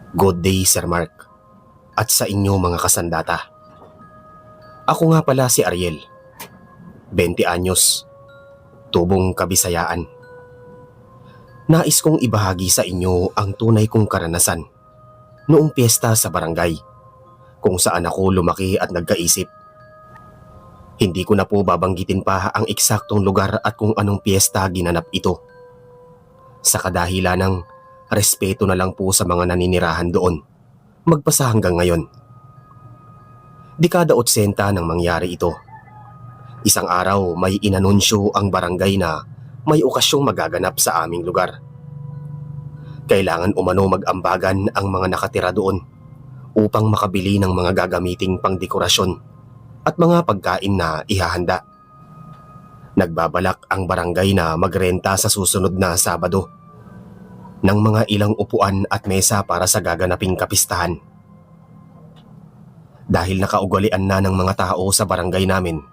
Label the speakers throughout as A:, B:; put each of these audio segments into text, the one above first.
A: Good day, Sir Mark, at sa inyo mga kasandata. Ako nga pala si Ariel, 20 anyos, tubong Kabisayaan. Nais kong ibahagi sa inyo ang tunay kong karanasan noong piyesta sa barangay kung saan ako lumaki at nagkaisip. Hindi ko na po babanggitin pa ang eksaktong lugar at kung anong piyesta ginanap ito. Sa kadahilan ng respeto na lang po sa mga naninirahan doon, magpasa hanggang ngayon. Dekada 80 nang mangyari ito. Isang araw may inanunsyo ang barangay na may okasyong magaganap sa aming lugar. Kailangan umano mag-ambagan ang mga nakatira doon upang makabili ng mga gagamiting pangdekorasyon at mga pagkain na ihahanda. Nagbabalak ang barangay na magrenta sa susunod na Sabado ng mga ilang upuan at mesa para sa gaganaping kapistahan. Dahil nakaugalian na ng mga tao sa barangay namin,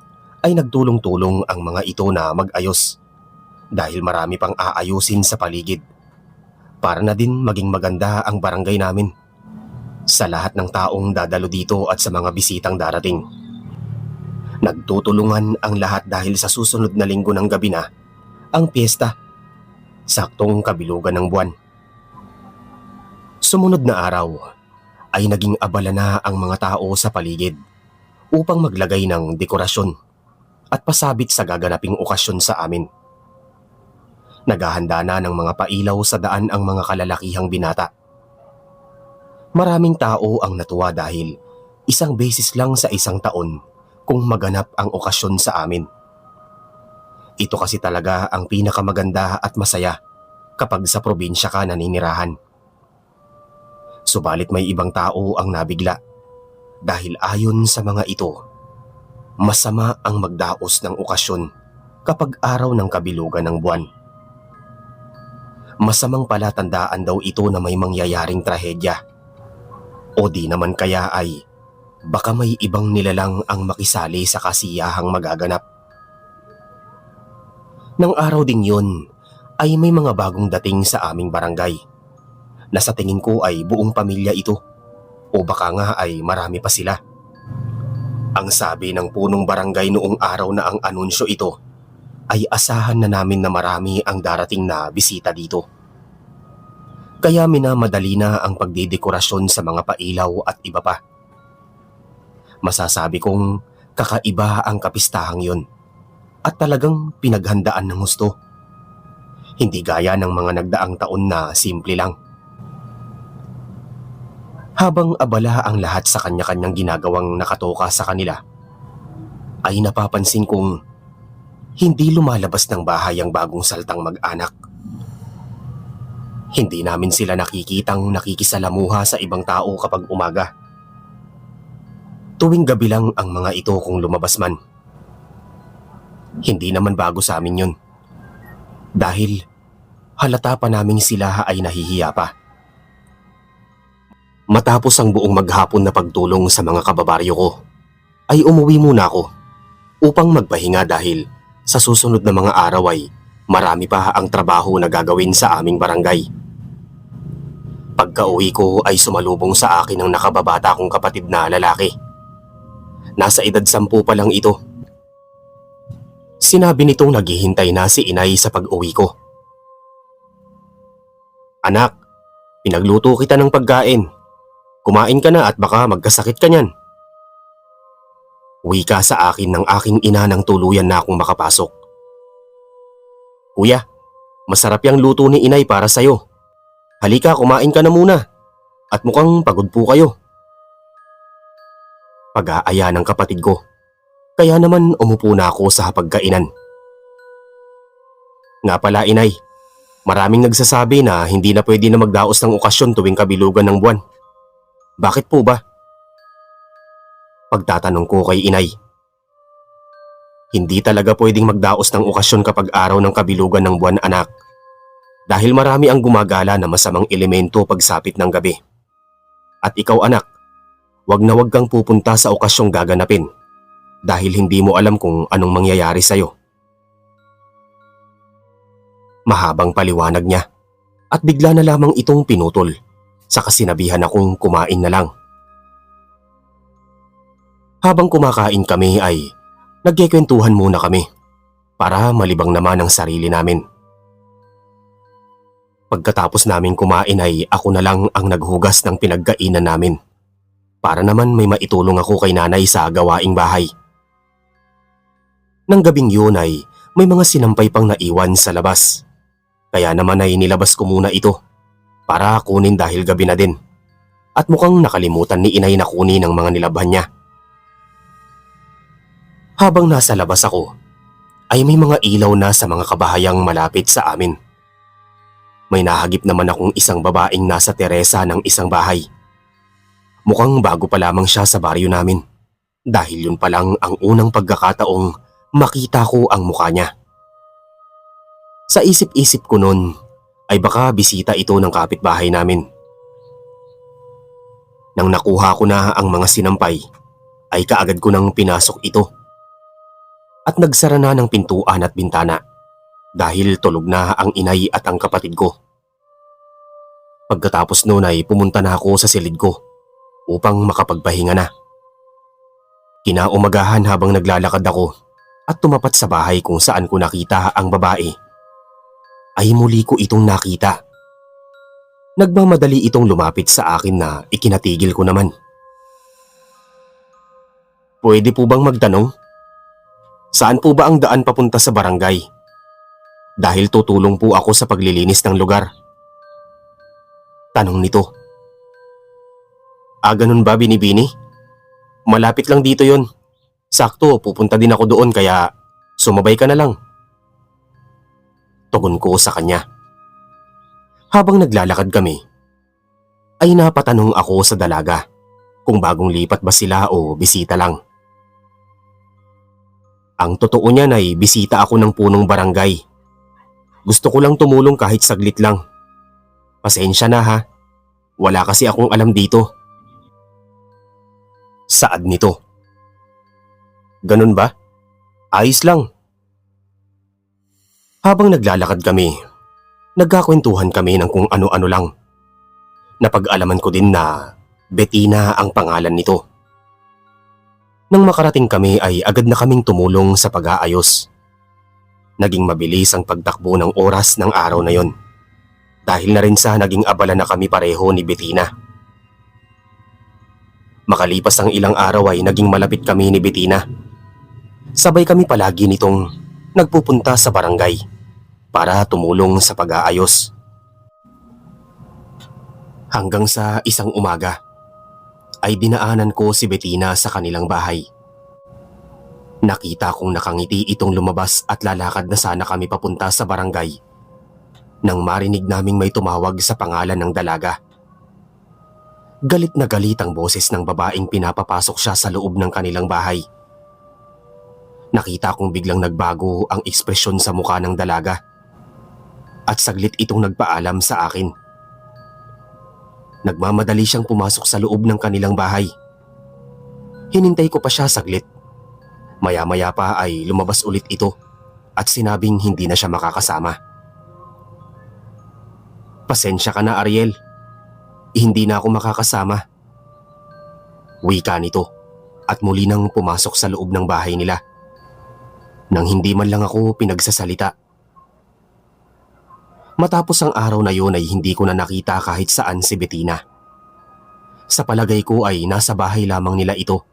A: ay nagtulong-tulong ang mga ito na mag-ayos dahil marami pang aayusin sa paligid para na din maging maganda ang barangay namin sa lahat ng taong dadalo dito at sa mga bisitang darating. Nagtutulungan ang lahat dahil sa susunod na linggo ng gabi na ang piyesta, saktong kabilugan ng buwan. Sumunod na araw ay naging abala na ang mga tao sa paligid upang maglagay ng dekorasyon at pasabit sa gaganaping okasyon sa amin. Naghahanda na ng mga pailaw sa daan ang mga kalalakihang binata. Maraming tao ang natuwa dahil isang beses lang sa isang taon kung maganap ang okasyon sa amin. Ito kasi talaga ang pinakamaganda at masaya kapag sa probinsya ka naninirahan. Subalit may ibang tao ang nabigla dahil ayon sa mga ito, masama ang magdaos ng okasyon kapag araw ng kabilugan ng buwan. Masamang palatandaan daw ito na may mangyayaring trahedya. O di naman kaya ay baka may ibang nilalang ang makisali sa kasiyahang magaganap. Nang araw ding yun ay may mga bagong dating sa aming barangay na sa tingin ko ay buong pamilya ito o baka nga ay marami pa sila. Ang sabi ng punong barangay noong araw na ang anunsyo ito ay asahan na namin na marami ang darating na bisita dito. Kaya minamadali na ang pagdidekorasyon sa mga pailaw at iba pa. Masasabi kong kakaiba ang kapistahang yun at talagang pinaghandaan ng gusto. Hindi gaya ng mga nagdaang taon na simple lang. Habang abala ang lahat sa kanya-kanyang ginagawang nakatoka sa kanila, ay napapansin kong hindi lumalabas ng bahay ang bagong saltang mag-anak. Hindi namin sila nakikitang nakikisalamuha sa ibang tao kapag umaga. Tuwing gabi lang ang mga ito kung lumabas man. Hindi naman bago sa amin yun. Dahil halata pa naming sila ay nahihiya pa. Matapos ang buong maghapon na pagtulong sa mga kababaryo ko, ay umuwi muna ako upang magpahinga dahil sa susunod na mga araw ay marami pa ang trabaho na gagawin sa aming barangay. Pagka-uwi ko ay sumalubong sa akin ang nakababata kong kapatid na lalaki. Nasa edad 10 pa lang ito. Sinabi nitong naghihintay na si inay sa pag-uwi ko. "Anak, pinagluto kita ng pagkain. Kumain ka na at baka magkasakit ka niyan." Wika sa akin ng aking ina nang tuluyan na akong makapasok. "Kuya, masarap yung luto ni inay para sa'yo. Halika, kumain ka na muna. At mukhang pagod po kayo." Pag-aaya ng kapatid ko, kaya naman umupo na ako sa hapagkainan. "Nga pala inay, maraming nagsasabi na hindi na pwede na magdaos ng okasyon tuwing kabilugan ng buwan. Bakit po ba?" Pagtatanong ko kay inay. "Hindi talaga pwedeng magdaos ng okasyon kapag araw ng kabilugan ng buwan, anak. Dahil marami ang gumagala na masamang elemento pagsapit ng gabi. At ikaw anak, wag na wag kang pupunta sa okasyong gaganapin dahil hindi mo alam kung anong mangyayari sa'yo." Mahabang paliwanag niya at bigla na lamang itong pinutol Saka sinabihan akong kumain na lang. Habang kumakain kami ay nagkikwentuhan muna kami para malibang naman ang sarili namin. Pagkatapos namin kumain ay ako na lang ang naghugas ng pinagkainan namin para naman may maitulong ako kay nanay sa gawaing bahay. Nang gabing yun ay may mga sinampay pang naiwan sa labas. Kaya naman ay nilabas ko muna ito para kunin dahil gabi na din. At mukhang nakalimutan ni inay na kunin ang mga nilabhan niya. Habang nasa labas ako, ay may mga ilaw na sa mga kabahayang malapit sa amin. May nahagip naman akong isang babaeng nasa teresa ng isang bahay. Mukhang bago pa lamang siya sa baryo namin. Dahil yun pa lang ang unang pagkakataong makita ko ang mukha niya. Sa isip-isip ko nun ay baka bisita ito ng kapitbahay namin. Nang nakuha ko na ang mga sinampay ay kaagad ko nang pinasok ito. At nagsara na ng pintuan at bintana dahil tulog na ang inay at ang kapatid ko. Pagkatapos noon ay pumunta na ako sa silid ko upang makapagpahinga na. Kinaumagahan habang naglalakad ako at tumapat sa bahay kung saan ko nakita ang babae, ay muli ko itong nakita. Nagmamadali itong lumapit sa akin na ikinatigil ko naman. Pwede po bang magtanong? Saan po ba ang daan papunta sa barangay? Dahil tutulong po ako sa paglilinis ng lugar. Tanong nito. Ganun ba, Binibini? Malapit lang dito yon. Sakto, pupunta din ako doon kaya sumabay ka na lang. Tugon ko sa kanya. Habang naglalakad kami, ay napatanong ako sa dalaga kung bagong lipat ba sila o bisita lang. Ang totoo niyan ay bisita ako ng punong barangay. Gusto ko lang tumulong kahit saglit lang. Pasensya na ha, wala kasi akong alam dito. Saad nito. Ganun ba? Ayos lang. Habang naglalakad kami, nagkakwentuhan kami ng kung ano-ano lang. Napag-alaman ko din na Bettina ang pangalan nito. Nang makarating kami ay agad na kaming tumulong sa pag-aayos. Naging mabilis ang pagtakbo ng oras ng araw na yon. Dahil na rin sa naging abala na kami pareho ni Bettina. Makalipas ang ilang araw ay naging malapit kami ni Bettina. Sabay kami palagi nitong nagpupunta sa barangay para tumulong sa pag-aayos. Hanggang sa isang umaga ay dinaanan ko si Bettina sa kanilang bahay. Nakita kong nakangiti itong lumabas at lalakad na sana kami papunta sa barangay nang marinig naming may tumawag sa pangalan ng dalaga. Galit na galit ang boses ng babaeng pinapapasok siya sa loob ng kanilang bahay. Nakita kong biglang nagbago ang ekspresyon sa mukha ng dalaga at saglit itong nagpaalam sa akin. Nagmamadali siyang pumasok sa loob ng kanilang bahay. Hinintay ko pa siya saglit. Maya-maya pa ay lumabas ulit ito at sinabing hindi na siya makakasama. Pasensya ka na, Ariel. Hindi na ako makakasama. Wika nito at muli nang pumasok sa loob ng bahay nila. Nang hindi man lang ako pinagsasalita. Matapos ang araw na yun ay hindi ko na nakita kahit saan si Bettina. Sa palagay ko ay nasa bahay lamang nila ito.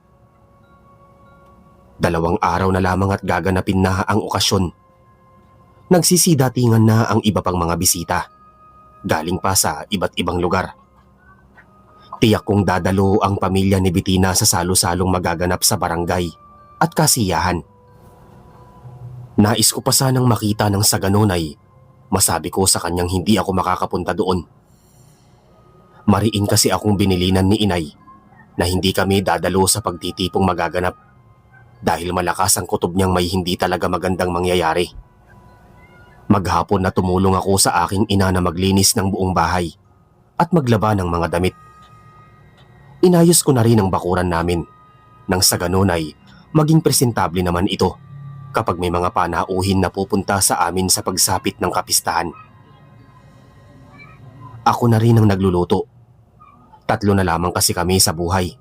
A: 2 araw na lamang at gaganapin na ang okasyon. Nagsisidatingan na ang iba pang mga bisita. Galing pa sa iba't ibang lugar. Tiyak kong dadalo ang pamilya ni Bettina sa salo-salong magaganap sa barangay at kasiyahan. Nais ko pa sanang makita ng sa ganon ay masabi ko sa kanyang hindi ako makakapunta doon. Mariin kasi akong binilinan ni inay na hindi kami dadalo sa pagtitipong magaganap dahil malakas ang kutob niyang may hindi talaga magandang mangyayari. Maghapon na tumulong ako sa aking ina na maglinis ng buong bahay at maglaba ng mga damit. Inayos ko na rin ang bakuran namin nang sa ganon ay maging presentable naman ito kapag may mga panauhin na pupunta sa amin sa pagsapit ng kapistahan. Ako na rin ang nagluluto Tatlo na lamang kasi kami sa buhay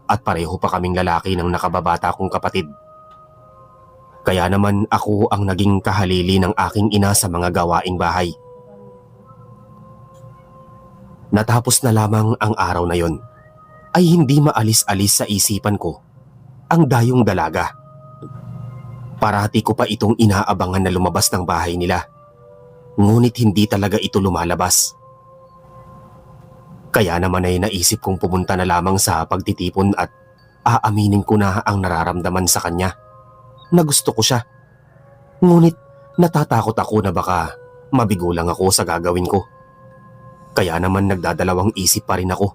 A: at pareho pa kaming lalaki ng nakababata kong kapatid. Kaya naman ako ang naging kahalili ng aking ina sa mga gawaing bahay. Natapos na lamang ang araw na yon, ay hindi maalis-alis sa isipan ko ang dayong dalaga. Parati ko pa itong inaabangan na lumabas ng bahay nila, ngunit hindi talaga ito lumalabas. Kaya naman ay naisip kong pumunta na lamang sa pagtitipon at aaminin ko na ang nararamdaman sa kanya, na gusto ko siya. Ngunit natatakot ako na baka mabigo lang ako sa gagawin ko. Kaya naman nagdadalawang isip pa rin ako.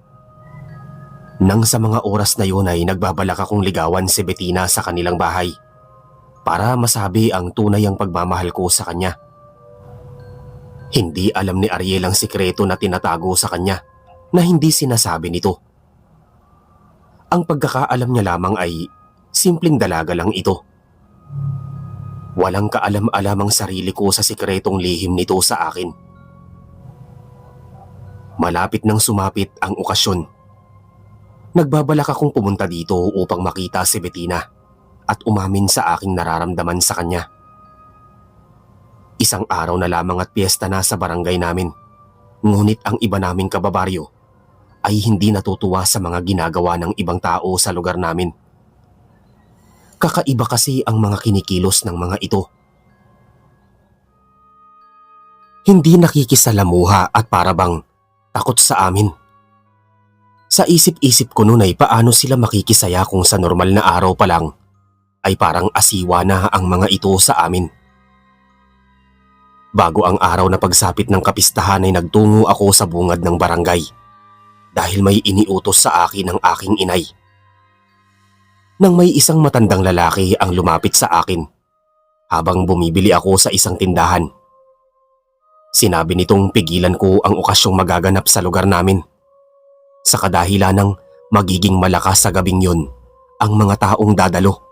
A: Nang sa mga oras na yun ay nagbabalak akong ligawan si Bettina sa kanilang bahay para masabi ang tunay ang pagmamahal ko sa kanya. Hindi alam ni Ariel ang sikreto na tinatago sa kanya na hindi sinasabi nito. Ang pagkakaalam niya lamang ay simpleng dalaga lang ito. Walang kaalam-alam ang sarili ko sa sikretong lihim nito sa akin. Malapit nang sumapit ang okasyon. Nagbabalak akong pumunta dito upang makita si Bettina at umamin sa aking nararamdaman sa kanya. Isang araw na lamang at piyesta na sa barangay namin. Ngunit ang iba naming kababaryo ay hindi natutuwa sa mga ginagawa ng ibang tao sa lugar namin. Kakaiba kasi ang mga kinikilos ng mga ito. Hindi nakikisalamuha at parabang takot sa amin. Sa isip-isip ko noon ay paano sila makikisaya kung sa normal na araw pa lang ay parang asiwa na ang mga ito sa amin. Bago ang araw na pagsapit ng kapistahan ay nagtungo ako sa bungad ng barangay dahil may iniutos sa akin ng aking inay. Nang may isang matandang lalaki ang lumapit sa akin habang bumibili ako sa isang tindahan. Sinabi nitong pigilan ko ang okasyong magaganap sa lugar namin sa kadahilan ng magiging malakas sa gabing yun ang mga taong dadalo.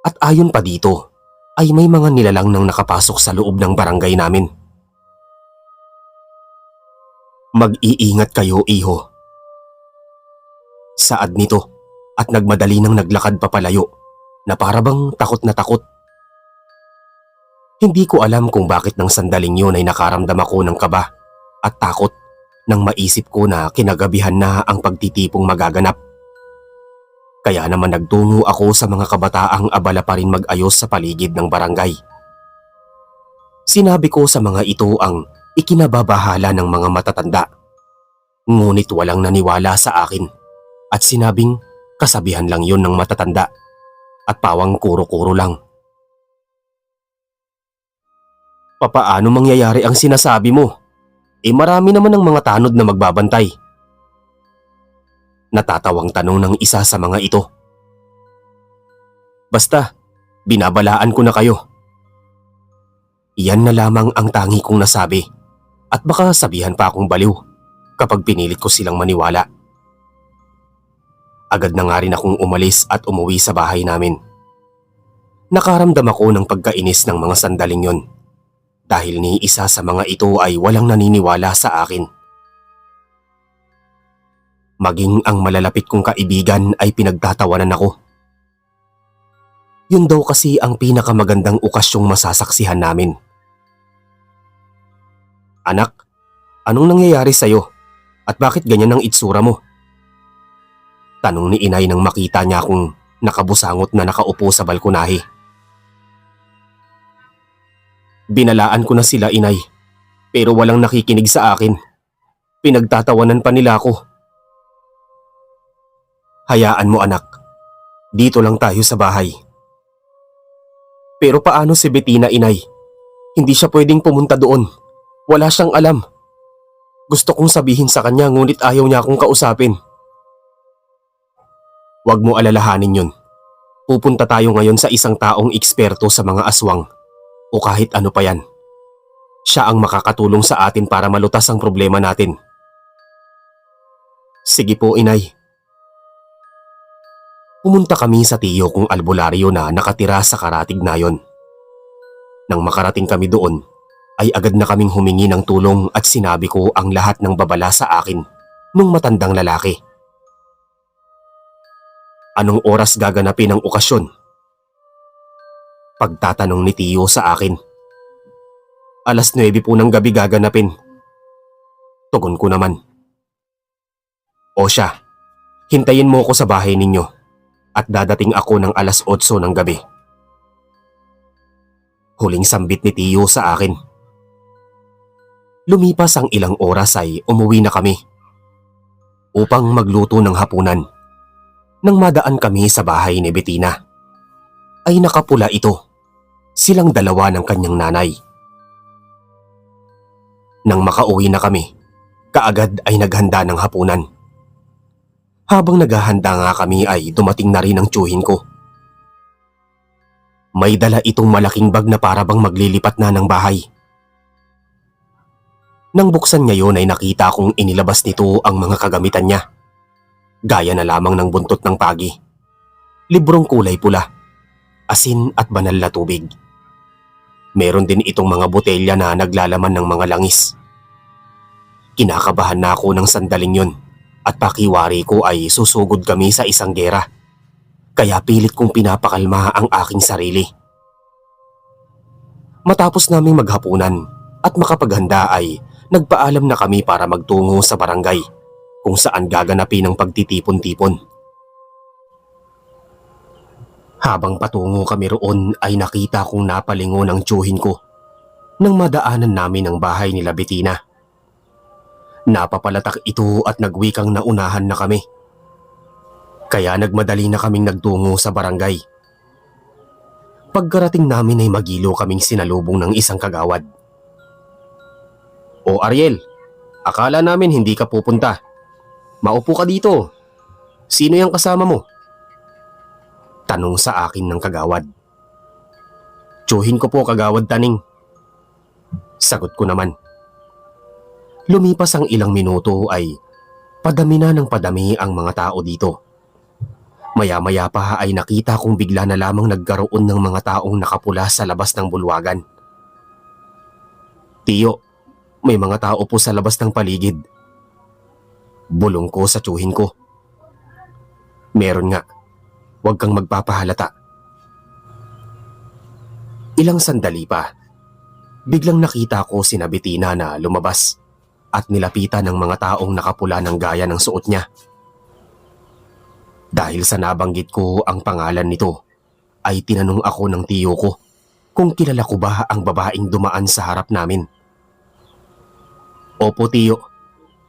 A: At ayon pa dito ay may mga nilalang nang nakapasok sa loob ng barangay namin. Mag-iingat kayo, iho. Saad nito at nagmadali nang naglakad papalayo na parabang takot na takot. Hindi ko alam kung bakit nang sandaling yun ay nakaramdam ako ng kaba at takot nang maisip ko na kinagabihan na ang pagtitipong magaganap. Kaya naman nagtungo ako sa mga kabataang abala pa rin mag-ayos sa paligid ng barangay. Sinabi ko sa mga ito ang ikinababahala ng mga matatanda. Ngunit walang naniwala sa akin at sinabing kasabihan lang yun ng matatanda at pawang kuro-kuro lang. Papaano mangyayari ang sinasabi mo? Marami naman ng mga tanod na magbabantay. Natatawang tanong ng isa sa mga ito. Basta, binabalaan ko na kayo. Iyan na lamang ang tangi kong nasabi at baka sabihan pa akong baliw kapag pinilit ko silang maniwala. Agad na nga rin akong umalis at umuwi sa bahay namin. Nakaramdam ako ng pagkainis ng mga sandaling yon dahil ni isa sa mga ito ay walang naniniwala sa akin. Maging ang malalapit kong kaibigan ay pinagtatawanan ako. Yun daw kasi ang pinakamagandang okasyong masasaksihan namin. Anak, anong nangyayari sa'yo? At bakit ganyan ang itsura mo? Tanong ni inay nang makita niya akong nakabusangot na nakaupo sa balkonahe. Binalaan ko na sila, inay, pero walang nakikinig sa akin. Pinagtatawanan pa nila ako. Hayaan mo, anak. Dito lang tayo sa bahay. Pero paano si Bettina, inay? Hindi siya pwedeng pumunta doon. Wala siyang alam. Gusto kong sabihin sa kanya ngunit ayaw niya akong kausapin. Huwag mo alalahanin yun. Pupunta tayo ngayon sa isang taong eksperto sa mga aswang o kahit ano pa yan. Siya ang makakatulong sa atin para malutas ang problema natin. Sige po, inay. Pumunta kami sa tiyo kong albularyo na nakatira sa karatig na yon. Nang makarating kami doon, ay agad na kaming humingi ng tulong at sinabi ko ang lahat ng babala sa akin nung matandang lalaki. Anong oras gaganapin ang okasyon? Pagtatanong ni Tio sa akin. 9:00 po ng gabi gaganapin. Tugon ko naman. O siya, hintayin mo ako sa bahay ninyo at dadating ako ng 8:00 ng gabi. Huling sambit ni Tio sa akin. Lumipas ang ilang oras ay umuwi na kami upang magluto ng hapunan. Nang madaan kami sa bahay ni Bettina, ay nakapula ito, silang dalawa ng kanyang nanay. Nang makauwi na kami, kaagad ay naghanda ng hapunan. Habang naghahanda nga kami ay dumating na rin ang tiyuhin ko. May dala itong malaking bag na para bang maglilipat na ng bahay. Nang buksan niya yun ay nakita kong inilabas nito ang mga kagamitan niya. Gaya na lamang ng buntot ng pagi, librong kulay pula, asin at banal na tubig. Meron din itong mga botelya na naglalaman ng mga langis. Kinakabahan na ako ng sandaling yun at pakiwari ko ay susugod kami sa isang gera. Kaya pilit kong pinapakalma ang aking sarili. Matapos naming maghapunan at makapaghanda ay nagpaalam na kami para magtungo sa barangay kung saan gaganapin ang pagtitipon-tipon. Habang patungo kami roon ay nakita kong napalingon ang tiyuhin ko nang madaanan namin ang bahay nila Bettina. Napapalatak ito at nagwikang naunahan na kami. Kaya nagmadali na kaming nagtungo sa barangay. Pagkarating namin ay magilo kaming sinalubong ng isang kagawad. O Ariel, akala namin hindi ka pupunta. Maupo ka dito. Sino yung kasama mo? Tanong sa akin ng kagawad. Tiyuhin ko po, Kagawad Taning. Sagot ko naman. Lumipas ang ilang minuto ay padami na ng padami ang mga tao dito. Maya-maya pa ay nakita kong bigla na lamang nagkaroon ng mga taong nakapula sa labas ng bulwagan. Tiyo, may mga tao po sa labas ng paligid. Bulong ko sa tiyuhin ko. Meron nga. Huwag kang magpapahalata. Ilang sandali pa, biglang nakita ko sina Bettina na lumabas at nilapitan ng mga taong nakapula ng gaya ng suot niya. Dahil sa nabanggit ko ang pangalan nito, ay tinanong ako ng tiyo ko kung kilala ko ba ang babaeng dumaan sa harap namin. Opo tiyo,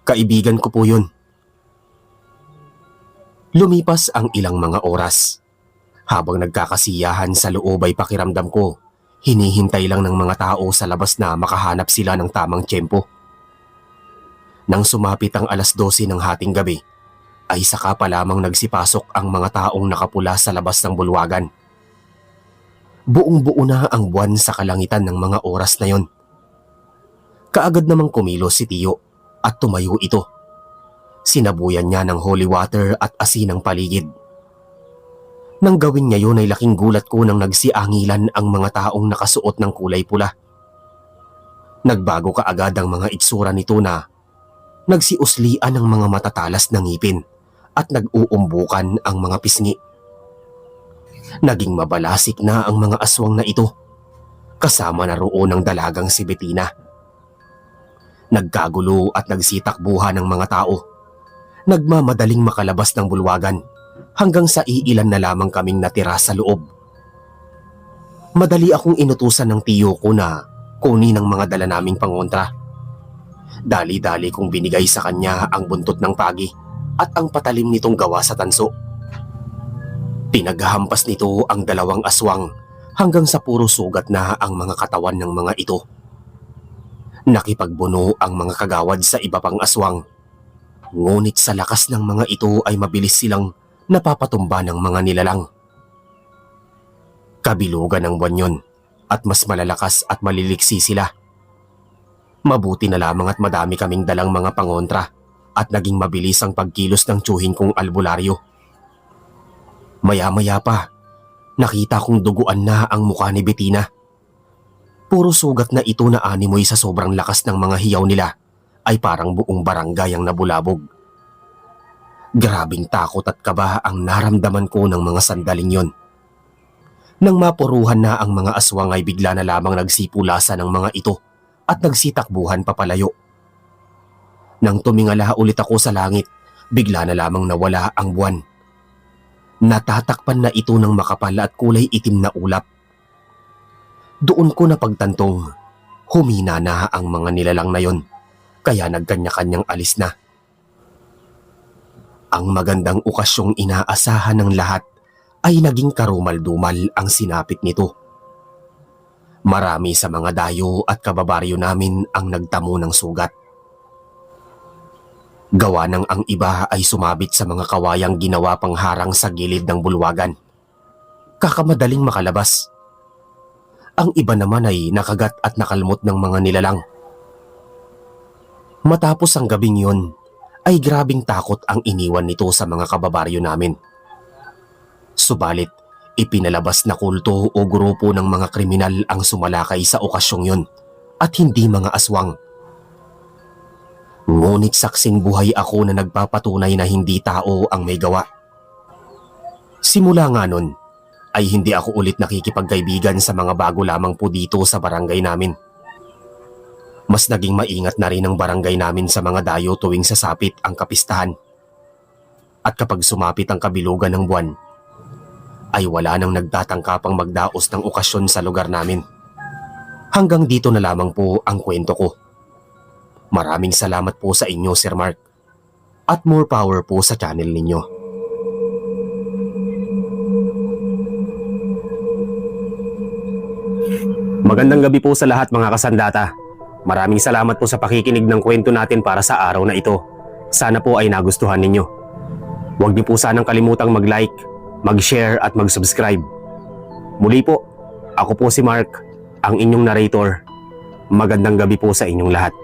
A: kaibigan ko po yun. Lumipas ang ilang mga oras. Habang nagkakasiyahan sa loob ay pakiramdam ko, hinihintay lang ng mga tao sa labas na makahanap sila ng tamang tiyempo. Nang sumapit ang 12:00 ng hating gabi, ay saka pa lamang nagsipasok ang mga taong nakapula sa labas ng bulwagan. Buong-buo na ang buwan sa kalangitan ng mga oras na yon. Kaagad namang kumilos si Tiyo at tumayo ito. Sinabuyan niya ng holy water at asin ang paligid. Nang gawin niya yun ay laking gulat ko nang nagsiangilan ang mga taong nakasuot ng kulay pula. Nagbago kaagad ang mga itsura nito na nagsiuslian ang mga matatalas na ngipin at nag-uumbukan ang mga pisngi. Naging mabalasik na ang mga aswang na ito, kasama na roon ang dalagang si Bettina. Nagkagulo at nagsitakbuhan ng mga tao. Nagmamadaling makalabas ng bulwagan hanggang sa iilan na lamang kaming natira sa loob. Madali akong inutusan ng tiyo ko na kunin ang mga dala naming pangontra. Dali-dali kong binigay sa kanya ang buntot ng pagi at ang patalim nitong gawa sa tanso. Pinaghampas nito ang 2 aswang hanggang sa puro sugat na ang mga katawan ng mga ito. Nakipagbuno ang mga kagawad sa iba pang aswang. Ngunit sa lakas ng mga ito ay mabilis silang napapatumba ng mga nilalang. Kabilugan ng buwan yun at mas malalakas at maliliksi sila. Mabuti na lamang at madami kaming dalang mga pangontra at naging mabilis ang pagkilos ng tiyuhin kong albularyo. Maya-maya pa, nakita kong duguan na ang mukha ni Bettina. Puro sugat na ito na animoy sa sobrang lakas ng mga hiyaw nila ay parang buong barangay ang nabulabog Grabing takot at kaba ang naramdaman ko ng mga sandaling yon. Nang mapuruhan na ang mga aswang ay bigla na lamang nagsipulasa ng mga ito at nagsitakbuhan papalayo. Nang tumingala ulit ako sa langit, bigla na lamang nawala ang buwan. Natatakpan na ito ng makapal at kulay itim na ulap. Doon ko napagtantong humina na ang mga nilalang na yon, kaya nagkanya-kanyang alis na. Ang magandang okasyong inaasahan ng lahat ay naging karumal-dumal ang sinapit nito. Marami sa mga dayo at kababaryo namin ang nagtamo ng sugat. Gawa ng ang iba ay sumabit sa mga kawayang ginawa pang harang sa gilid ng bulwagan. Kakamadaling makalabas. Ang iba naman ay nakagat at nakalmot ng mga nilalang. Matapos ang gabing yun, ay grabing takot ang iniwan nito sa mga kababaryo namin. Subalit, ipinalabas na kulto o grupo ng mga kriminal ang sumalakay sa okasyong yun at hindi mga aswang. Ngunit saksing buhay ako na nagpapatunay na hindi tao ang may gawa. Simula nga nun, ay hindi ako ulit nakikipagkaibigan sa mga bago lamang po dito sa barangay namin. Mas naging maingat na rin ang barangay namin sa mga dayo tuwing sasapit ang kapistahan. At kapag sumapit ang kabilugan ng buwan, ay wala nang nagtatangkapang magdaos ng okasyon sa lugar namin. Hanggang dito na lamang po ang kwento ko. Maraming salamat po sa inyo, Sir Mark. At more power po sa channel ninyo. Magandang gabi po sa lahat mga kasandata. Maraming salamat po sa pakikinig ng kwento natin para sa araw na ito. Sana po ay nagustuhan ninyo. Huwag niyo po sanang kalimutang mag-like, mag-share at mag-subscribe. Muli po, ako po si Mark, ang inyong narrator. Magandang gabi po sa inyong lahat.